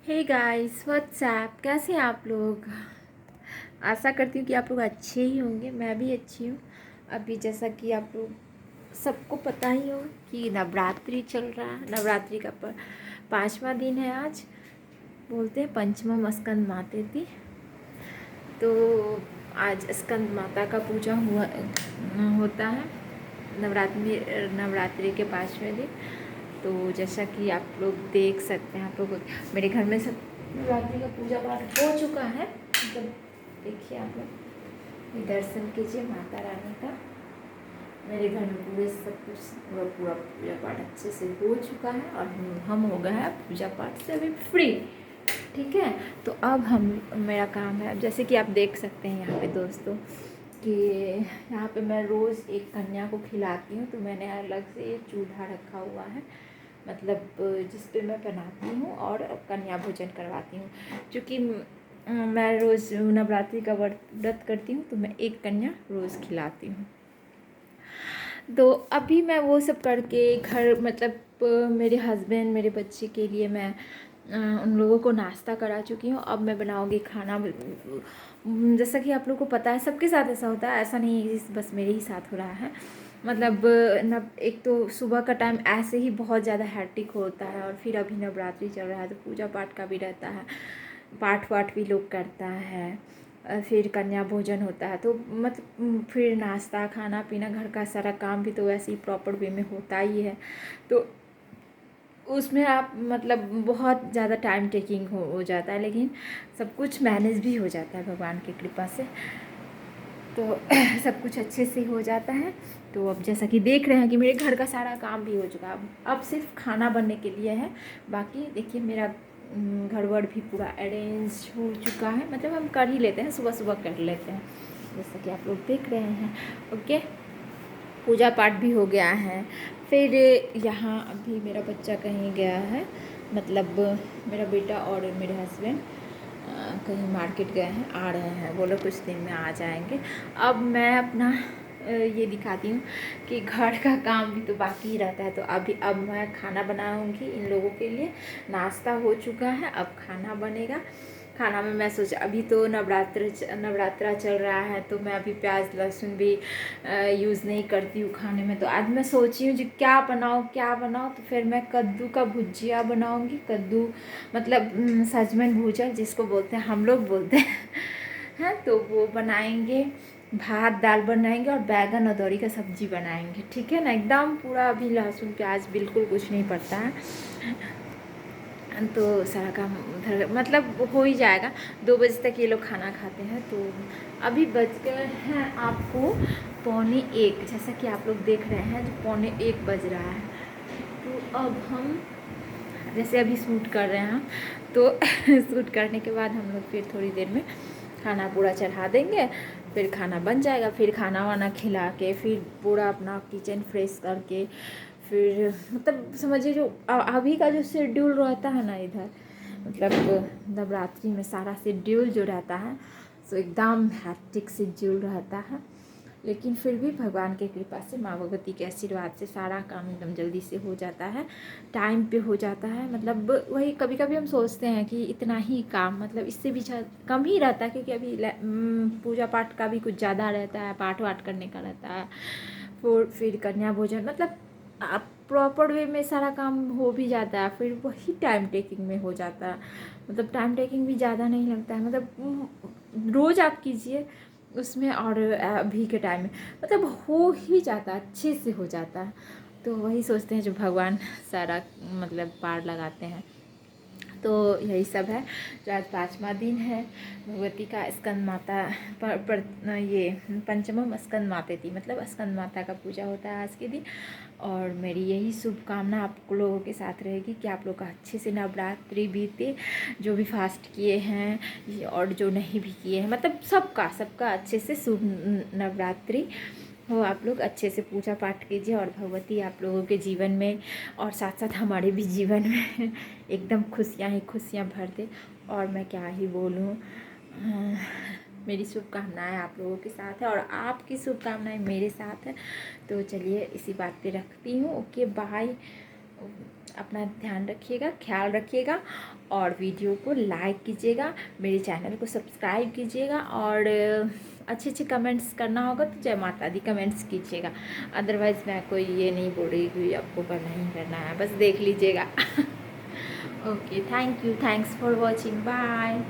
Hey guys WhatsApp, कैसे हैं आप लोग। आशा करती हूँ कि आप लोग अच्छे ही होंगे। मैं भी अच्छी हूँ। अभी जैसा कि आप लोग सबको पता ही हो कि नवरात्रि चल रहा है। नवरात्रि का 5वां दिन है आज। बोलते हैं पंचमम स्कंद मातेति। तो आज स्कंद माता का पूजा होता है नवरात्रि के 5वें दिन। तो जैसा कि आप लोग देख सकते हैं, आप लोग मेरे घर में सब नवरात्रि का पूजा पाठ हो चुका है। मतलब देखिए, आप लोग दर्शन कीजिए माता रानी का। मेरे घर में पूरे सब कुछ पूरा पूजा पाठ अच्छे से हो चुका है और हम हो गए हैं पूजा पाठ से अभी फ्री। ठीक है, तो अब हम मेरा काम है, जैसे कि आप देख सकते हैं यहाँ पे दोस्तों कि यहाँ पे मैं रोज़ एक कन्या को खिलाती हूँ। तो मैंने अलग से एक चूल्हा रखा हुआ है, मतलब जिस पे मैं बनाती हूँ और कन्या भोजन करवाती हूँ। क्योंकि मैं रोज़ नवरात्रि का व्रत करती हूँ, तो मैं एक कन्या रोज़ खिलाती हूँ। तो अभी मैं वो सब करके घर, मतलब मेरे हस्बैंड मेरे बच्चे के लिए मैं उन लोगों को नाश्ता करा चुकी हूँ। अब मैं बनाऊँगी खाना। जैसा कि आप लोगों को पता है, सबके साथ ऐसा होता है, ऐसा नहीं है कि बस मेरे ही साथ हो रहा है। मतलब एक तो सुबह का टाइम ऐसे ही बहुत ज़्यादा हैट्रिक होता है, और फिर अभी नवरात्रि चल रहा है तो पूजा पाठ का भी रहता है, पाठ वाठ भी लोग करता है, फिर कन्या भोजन होता है। तो मतलब फिर नाश्ता खाना पीना, घर का सारा काम भी तो वैसे ही प्रॉपर वे में होता ही है। तो उसमें आप मतलब बहुत ज़्यादा टाइम टेकिंग हो जाता है, लेकिन सब कुछ मैनेज भी हो जाता है भगवान की कृपा से। तो सब कुछ अच्छे से हो जाता है। तो अब जैसा कि देख रहे हैं कि मेरे घर का सारा काम भी हो चुका है। अब सिर्फ खाना बनने के लिए है। बाकी देखिए मेरा घर वर भी पूरा अरेंज हो चुका है। मतलब हम कर ही लेते हैं, सुबह सुबह कर लेते हैं, जैसा कि आप लोग देख रहे हैं। ओके, पूजा पाठ भी हो गया है। फिर यहाँ अभी मेरा बच्चा कहीं गया है, मतलब मेरा बेटा और मेरे हस्बैंड कहीं मार्केट गए हैं, आ रहे हैं, वो लोग कुछ दिन में आ जाएंगे। अब मैं अपना ये दिखाती हूँ कि घर का काम भी तो बाकी ही रहता है। तो अब मैं खाना बनाऊँगी इन लोगों के लिए। नाश्ता हो चुका है, अब खाना बनेगा। खाना में मैं सोचा, अभी तो नवरात्रा चल रहा है, तो मैं अभी प्याज लहसुन भी यूज़ नहीं करती हूँ खाने में। तो आज मैं सोची हूँ कि क्या बनाऊँ। तो फिर मैं कद्दू का भुजिया बनाऊँगी। कद्दू मतलब सजमन भूजा जिसको बोलते हैं, हम लोग बोलते हैं तो वो बनाएंगे। भात दाल बनाएंगे और बैगन अदौरी का सब्जी बनाएंगे। ठीक है ना, एकदम पूरा अभी लहसुन प्याज बिल्कुल कुछ नहीं पड़ता है। तो सारा काम उधर मतलब हो ही जाएगा। 2 बजे तक ये लोग खाना खाते हैं। तो अभी बज गए हैं आपको 1:45, जैसा कि आप लोग देख रहे हैं, जो 1:45 बज रहा है। तो अब हम जैसे अभी शूट कर रहे हैं, तो शूट करने के बाद हम लोग फिर थोड़ी देर में खाना पूरा चढ़ा देंगे। फिर खाना बन जाएगा, फिर खाना वाना खिला के फिर पूरा अपना किचन फ्रेश करके फिर मतलब समझिए जो अभी का जो शेड्यूल रहता है ना इधर, मतलब नवरात्रि में सारा शेड्यूल जो रहता है सो एकदम हैक्टिक शेड्यूल रहता है। लेकिन फिर भी भगवान की कृपा से, माँ भगवती के आशीर्वाद से सारा काम एकदम जल्दी से हो जाता है, टाइम पे हो जाता है। मतलब वही कभी कभी हम सोचते हैं कि इतना ही काम, मतलब इससे भी कम ही रहता है, क्योंकि अभी पूजा पाठ का भी कुछ ज़्यादा रहता है, पाठ वाठ करने का रहता है, फिर कन्या भोजन, मतलब आप प्रॉपर वे में सारा काम हो भी जाता है। फिर वही टाइम टेकिंग में हो जाता है, मतलब टाइम टेकिंग भी ज़्यादा नहीं लगता है। मतलब रोज़ आप कीजिए उसमें, और अभी के टाइम में मतलब हो ही जाता है, अच्छे से हो जाता है। तो वही सोचते हैं जो भगवान सारा मतलब पार लगाते हैं। तो यही सब है। जो आज 5वां दिन है भगवती का, स्कंद माता ये पंचमम स्कंद मातेति, मतलब स्कंद माता का पूजा होता है आज के दिन। और मेरी यही शुभकामना आप लोगों के साथ रहेगी कि आप लोग का अच्छे से नवरात्रि बीते, जो भी फास्ट किए हैं और जो नहीं भी किए हैं, मतलब सबका अच्छे से शुभ नवरात्रि हो। आप लोग अच्छे से पूजा पाठ कीजिए, और भगवती आप लोगों के जीवन में और साथ साथ हमारे भी जीवन में एकदम खुशियाँ ही खुशियाँ भर दे। और मैं क्या ही बोलूँ, मेरी शुभकामनाएं आप लोगों के साथ है और आपकी शुभकामनाएं मेरे साथ है। तो चलिए इसी बात पे रखती हूँ। Okay bye. अपना ध्यान रखिएगा, ख्याल रखिएगा और वीडियो को लाइक कीजिएगा, मेरे चैनल को सब्सक्राइब कीजिएगा और अच्छे अच्छे कमेंट्स करना होगा तो जय माता दी कमेंट्स कीजिएगा। अदरवाइज़ मैं कोई ये नहीं बोल रही कि आपको करना ही करना है, बस देख लीजिएगा। Okay, thank you, thanks for watching, bye.